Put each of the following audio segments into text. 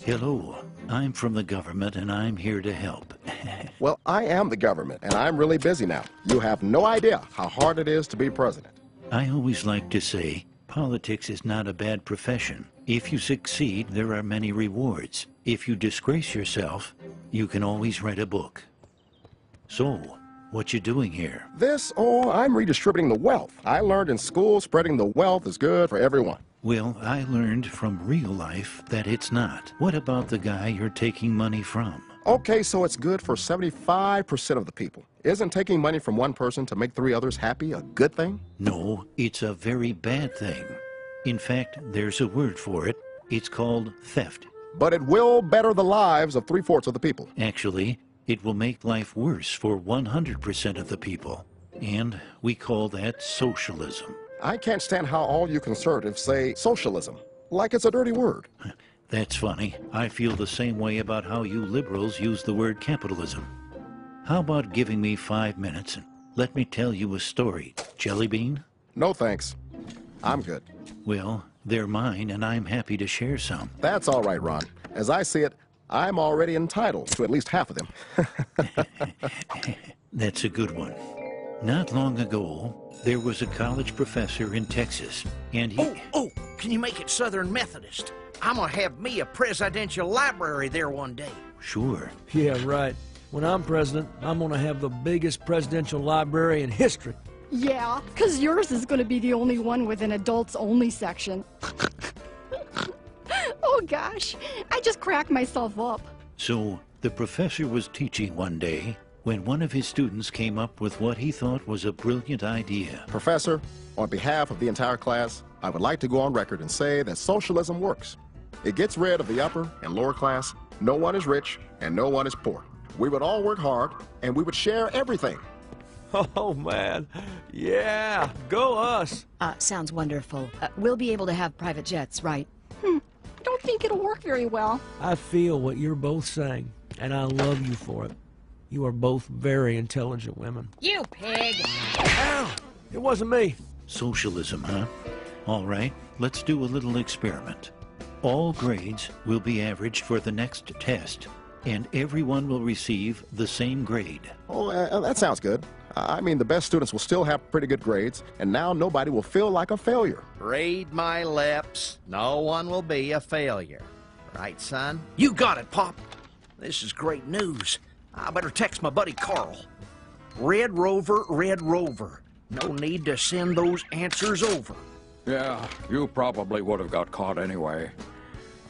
Hello, I'm from the government and I'm here to help. Well, I am the government and I'm really busy now. You have no idea how hard it is to be president. I always like to say, politics is not a bad profession. If you succeed, there are many rewards. If you disgrace yourself, you can always write a book. So, what you doing here? I'm redistributing the wealth. I learned in school spreading the wealth is good for everyone. Well, I learned from real life that it's not. What about the guy you're taking money from? Okay, so it's good for 75% of the people. Isn't taking money from one person to make 3 others happy a good thing? No, it's a very bad thing. In fact, there's a word for it. It's called theft. But it will better the lives of 3/4 of the people. Actually, it will make life worse for 100% of the people. And we call that socialism. I can't stand how all you conservatives say socialism, like it's a dirty word. That's funny. I feel the same way about how you liberals use the word capitalism. How about giving me 5 minutes and let me tell you a story, Jelly Bean? No thanks. I'm good. Well, they're mine and I'm happy to share some. That's all right, Ron. As I see it, I'm already entitled to at least half of them. That's a good one. Not long ago, there was a college professor in Texas, and he... Oh, can you make it Southern Methodist? I'm gonna have me a presidential library there one day. Sure. Yeah, right. When I'm president, I'm gonna have the biggest presidential library in history. Yeah, because yours is going to be the only one with an adults-only section. Oh, gosh. I just cracked myself up. So, the professor was teaching one day when one of his students came up with what he thought was a brilliant idea. Professor, on behalf of the entire class, I would like to go on record and say that socialism works. It gets rid of the upper and lower class. No one is rich and no one is poor. We would all work hard and we would share everything. Oh, man. Yeah, go us. Sounds wonderful. We'll be able to have private jets, right? Don't think it'll work very well. I feel what you're both saying, and I love you for it. You are both very intelligent women. You pig! Ow! It wasn't me. Socialism, huh? All right, let's do a little experiment. All grades will be averaged for the next test, and everyone will receive the same grade. Oh, that sounds good. I mean, the best students will still have pretty good grades, and now nobody will feel like a failure. Read my lips. No one will be a failure. Right, son? You got it, Pop. This is great news. I better text my buddy Carl. Red Rover, Red Rover. No need to send those answers over. Yeah, you probably would have got caught anyway.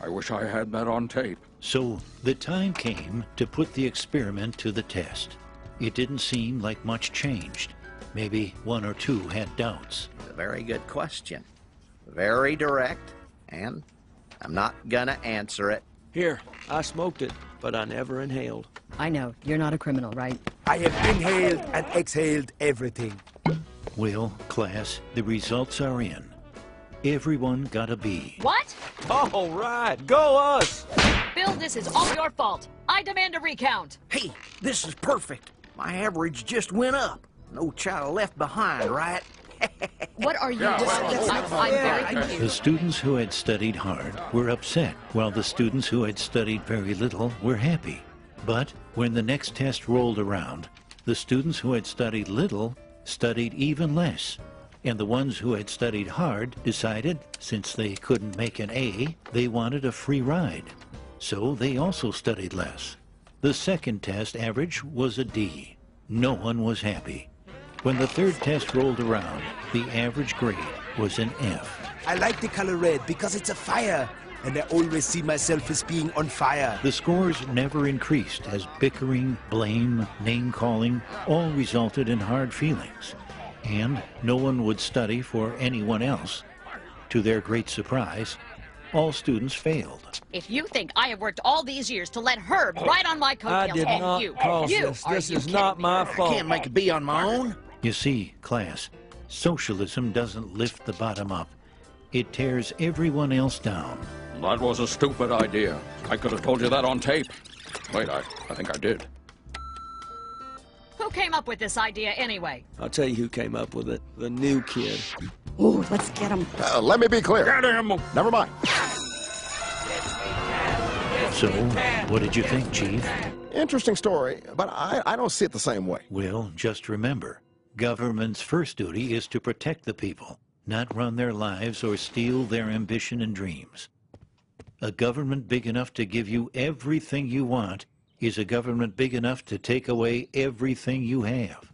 I wish I had that on tape. So, the time came to put the experiment to the test. It didn't seem like much changed. Maybe 1 or 2 had doubts. A very good question. Very direct, and I'm not gonna answer it. Here, I smoked it, but I never inhaled. I know, you're not a criminal, right? I have inhaled and exhaled everything. Well, class, the results are in. Everyone got a B. What? All right, go us! Bill, this is all your fault. I demand a recount. Hey, this is perfect. My average just went up. No child left behind, right? What are you doing? I'm very confused. The students who had studied hard were upset, while the students who had studied very little were happy. But when the next test rolled around, the students who had studied little studied even less. And the ones who had studied hard decided, since they couldn't make an A, they wanted a free ride. So they also studied less. The second test average was a D. No one was happy. When the third test rolled around, the average grade was an F. I like the color red because it's a fire, and I always see myself as being on fire. The scores never increased as bickering, blame, name-calling all resulted in hard feelings. And no one would study for anyone else. To their great surprise, all students failed. If you think I have worked all these years to let Herb ride on my coattails, I did not cause this. This is not my fault. I can't make a B on my own. You see, class, socialism doesn't lift the bottom up. It tears everyone else down. That was a stupid idea. I could have told you that on tape. Wait, I think I did. Who came up with this idea anyway? I'll tell you who came up with it. The new kid. Ooh, let's get him. Let me be clear. Get him! Never mind. So, what did you think, Chief? Interesting story, but I don't see it the same way. Well, just remember, government's first duty is to protect the people, not run their lives or steal their ambition and dreams. A government big enough to give you everything you want is a government big enough to take away everything you have.